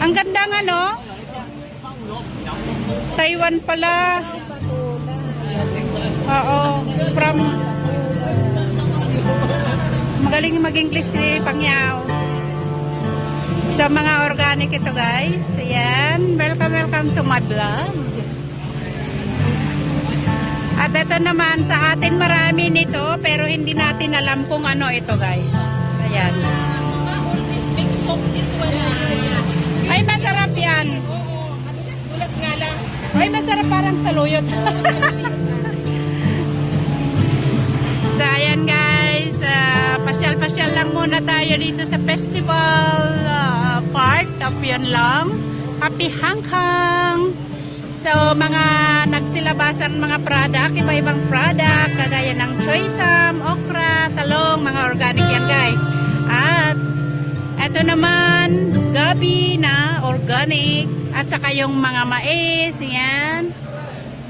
Ang ganda nga, no? Taiwan pala. Oo. From... Magaling mag-English si Pangyaw. So, mga organic ito, guys. Ayan. Welcome to my vlog. At ito naman, sa atin marami nito, pero hindi natin alam kung ano ito, guys. Ayan. Ay, masarap yan. Tulas nga lang. Ay, masarap parang saluyot. So, ayan, guys. Pasyal-pasyal lang muna tayo dito sa festival part of Yunlong. Happy Hangkang! So, mga nagsilabasan mga product, iba-ibang product, kagaya ng choy sam, okra, talong, mga organic yan, guys. At, eto naman, gabi na organic, at saka yung mga mais, yan.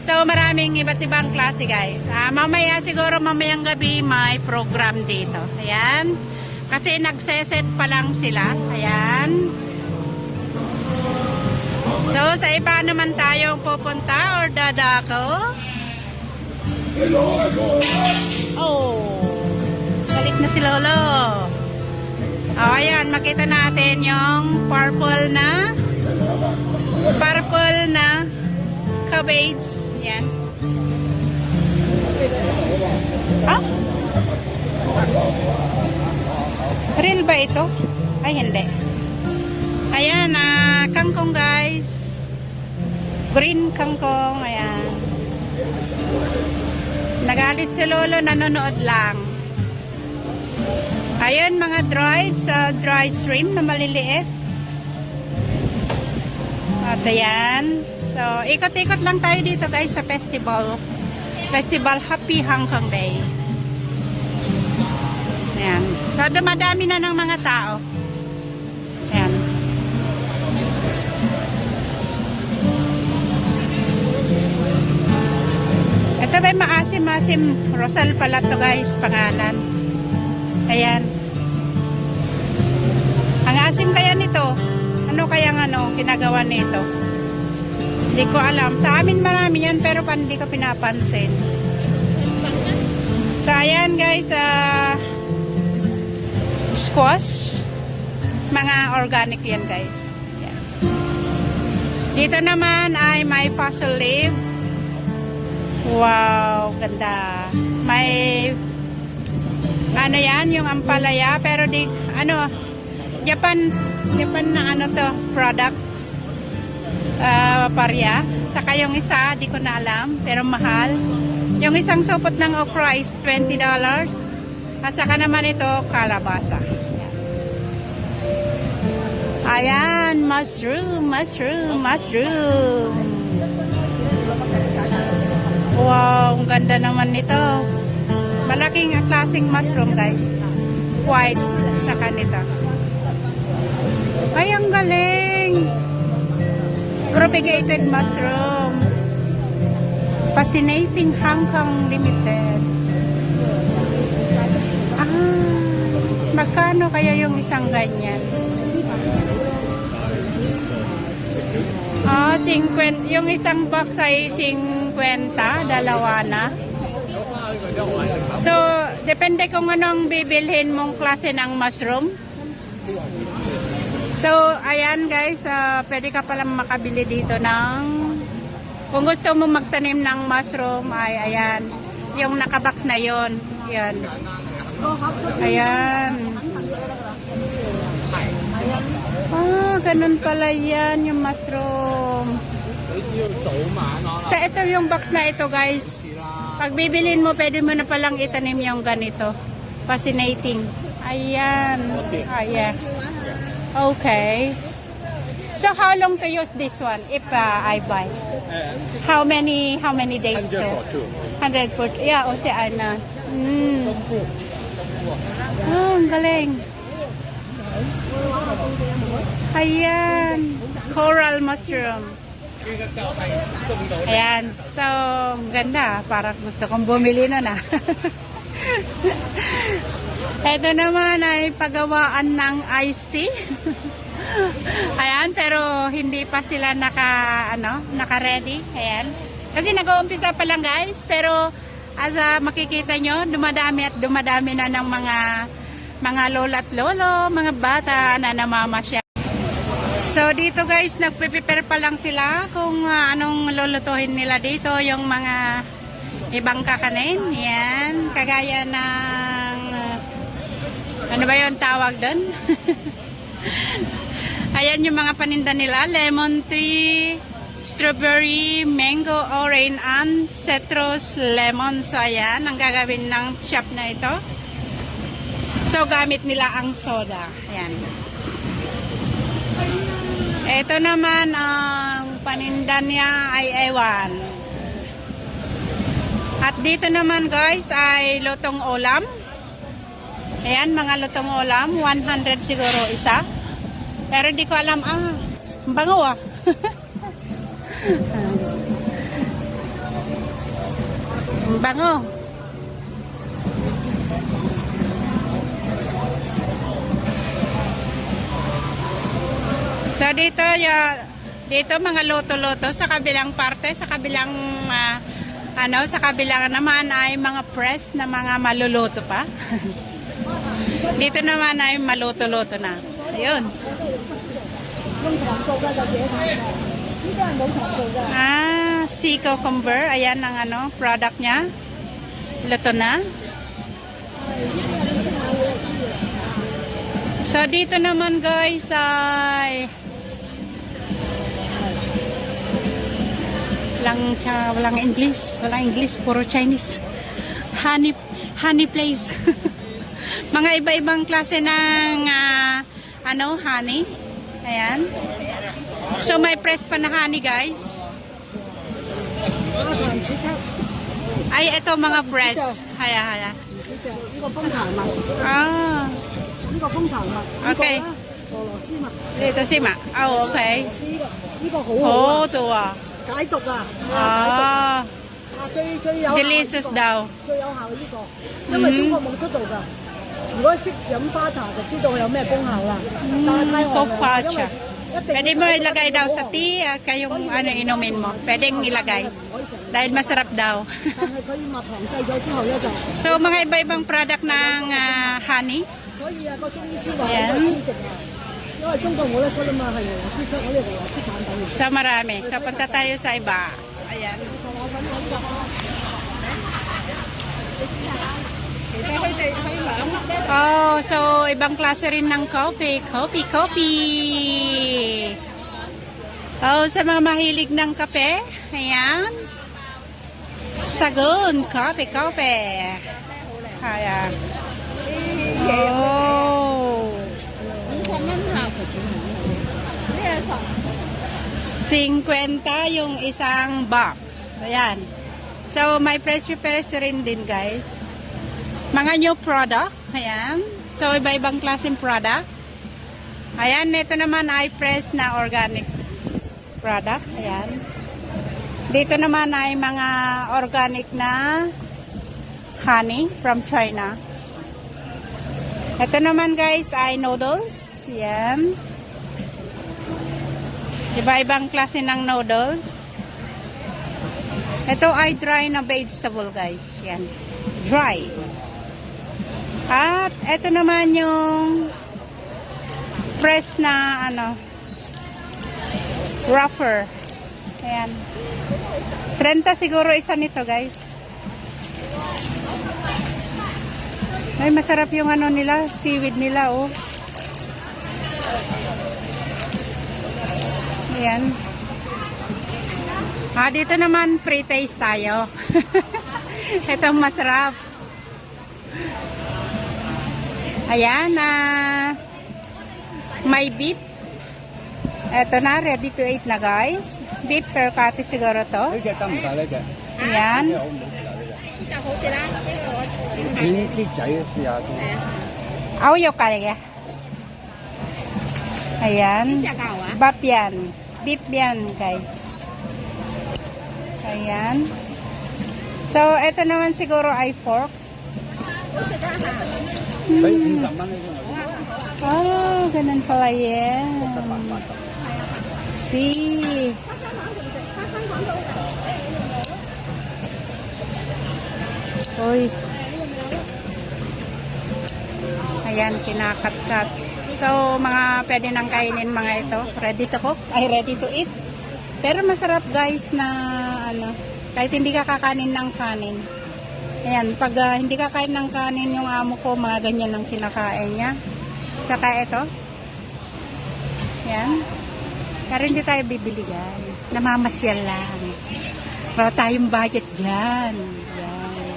So, maraming iba't ibang klase, guys. Mamaya, siguro mamayang gabi, may program dito. Ayan. Kasi nagseset pa lang sila. Ayan. So, sa iba naman tayo pupunta or dadako. Oh, galit na si Lolo. Oh, ayan, makita natin yung purple na cabbage. Ayan. Ah? Real ba ito? Ay, hindi. Ayan, kangkong, guys. Green kangkong, ayan. Nagalit si Lolo, nanonood lang. Ayan, mga dried shrimp na maliliit. At ayan. So, ikot-ikot lang tayo dito, guys, sa festival. Happy Hangkang Day. Ayan. So, dumadami na ng mga tao. Ayan. Ito ba maasim-asim Rosal pala to, guys, pangalan. Ayan. Ang asim kaya nito, ano kaya ginagawa nito? Hindi ko alam. Sa amin marami yan, pero hindi ko pinapansin. So, ayan, guys, squash. Mga organic yan, guys. Ayan. Dito naman ay may fossil leaf. Wow, ganda. May yan, yung ampalaya, pero Japan na to, product. Parya. Saka yung isa, di ko na alam, pero mahal. Yung isang supot ng okra is $20. At saka naman ito, kalabasa. Ayan, mushroom. Wow, ang ganda naman nito. Malaking klaseng mushroom, guys. White, saka nito. Ay, ang galing. Propagated mushroom. Fascinating Hangkang Limited. Magkano kaya yung isang ganyan? 50. Yung isang box ay 50, dalawa na. So, depende kung anong bibilhin mong klase ng mushroom. So, ayan, guys, pwede ka palang makabili dito ng, kung gusto mo magtanim ng mushroom, ay ayan, yung nakabox na yon. Yan. Ayan. Ganun pala yan, yung mushroom. Sa ito yung box na ito, guys. Pag bibilin mo, pwede mo na palang itanim yung ganito. Fascinating. Ayan. Ayan. Okay. So, how long to use this one if I buy? How many days? 100 yeah, o si Ana. Ang galing. Ayan. Coral mushroom. Ayan. So, ganda. Parang gusto kong bumili na. Ito naman ay pagawaan ng iced tea. Ayan, pero hindi pa sila naka-ready. Ayan. Kasi nag-uumpisa pa lang guys, pero as makikita nyo, dumadami at dumadami na ng mga lola at lolo, mga bata na namamasya. So dito guys, nagpe-prepare pa lang sila kung anong lulutuhin nila dito, yung mga ibang kakanin. Yan, kagaya ng ano ba yung tawag doon? Ayan yung mga paninda nila, lemon tree, strawberry, mango, orange, and citrus lemon. So ayan, ang gagawin ng shop na ito. So gamit nila ang soda. Ayan. Ito naman ang paninda niya ay ewan. At dito naman guys ay lutong ulam. Ayan, mga lutong ulam, 100 siguro isa. Pero di ko alam, bango ah. Bango. So dito, dito mga loto-loto sa kabilang parte, sa kabilang sa kabilang naman ay mga press na mga maluluto pa. Dito naman ay maluto-luto na. Ayun. Sea cucumber. Ayan ang product niya. Luto na. So dito naman guys ay walang English, puro Chinese. Honey place. Mga iba-ibang klase ng honey. Ayan. So may press pa na honey guys. Ay, ito mga press. Haya. Okay. Dito si Ma. Okay. 呢個好好啊，好到啊。解毒啊，最有效 Delicious daw. 最有效呢個，因為中國冇出到㗎。如果識飲花茶就知道佢有咩功效啦。但係太寒啦，因為一定 Pwede mo ilagay daw sa tea at kayong inumin mo. Pwedeng ilagay. Dahil masarap daw. 但係佢蜜糖製咗之後咧就， So mga iba-ibang product ng honey. 所以個中醫師話呢個超值啊，因為中國冇得出啊嘛，係俄羅斯出，我哋俄羅斯產品。 So marami. So punta tayo sa iba. Ayan. Oh, so ibang klase rin ng coffee. Coffee. Oh, sa mga mahilig ng kape. Ayan. Sagon. Coffee. Ayan. Oh. 50 yung isang box. Ayan. So, may presyo rin din, guys. Mga new product. Ayan. So, iba-ibang klaseng product. Ayan, ito naman ay fresh na organic product. Ayan. Dito naman ay mga organic na honey from China. Ito naman, guys, ay noodles. Ayan. Iba-ibang klase ng noodles. Ito ay dry na vegetable, guys. Yan. Dry. At ito naman yung fresh na wrapper. Ayan. 30 siguro isa nito, guys. Ay, masarap yung nila, seaweed nila, oh. Ayan. Dito naman pre-taste tayo. Itong masarap. Ayan, may beef. Ito na, ready to eat na guys. Beef per kati siguro to. Ayan. Auyo kare. Ayan. Bap yan. Beef yan guys. Ayan. So, ito naman siguro ay pork. Oh, ganun pala yan. See. Uy. Ayan, kinakat-kat. So, mga pwede nang kainin mga ito. Ready to cook? Ay, ready to eat. Pero masarap guys na ano, kahit hindi ka kakanin ng kanin. Ayan, pag hindi ka kain ng kanin yung amo ko, mga ganyan ang kinakain niya. Saka ito. Ayan. Pero hindi tayo bibili guys. Namamasyal lang. Para tayong budget dyan. Ayan.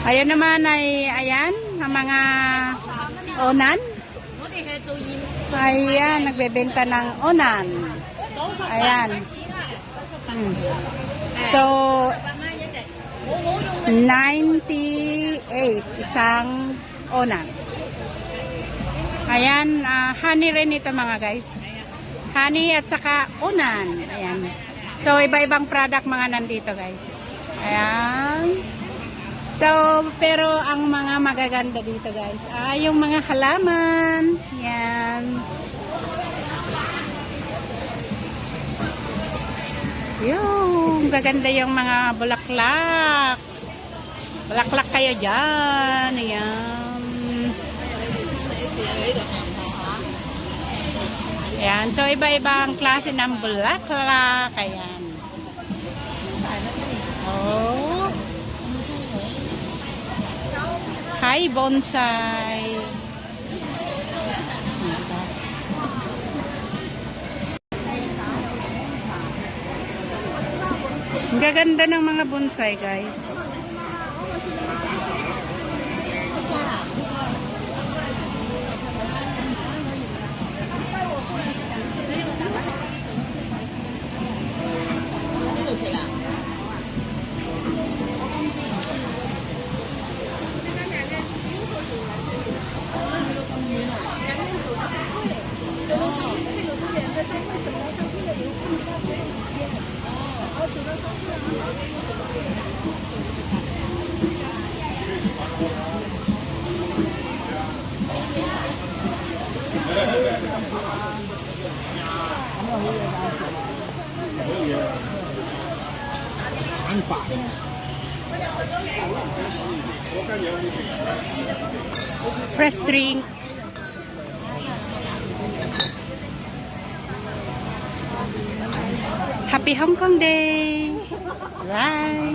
Ayan naman ay, ayan, ang mga onan. Ayan, nagbebenta ng onan. Ayan. So, 98 isang onan. Ayan, honey rin ito mga guys. Honey at saka onan. Ayan. So, iba-ibang product mga nandito guys. Ayan. So, pero ang mga magaganda dito guys, yung mga halaman. Yan. Yung gaganda yung mga bulaklak. Bulaklak kayo dyan. Ayan. Ayan. So, iba-iba ang klase ng bulaklak. Ayan. Oh. Hi, bonsai. Ang gaganda ng mga bonsai, guys. Fresh drink. Happy Hong Kong Day. Bye.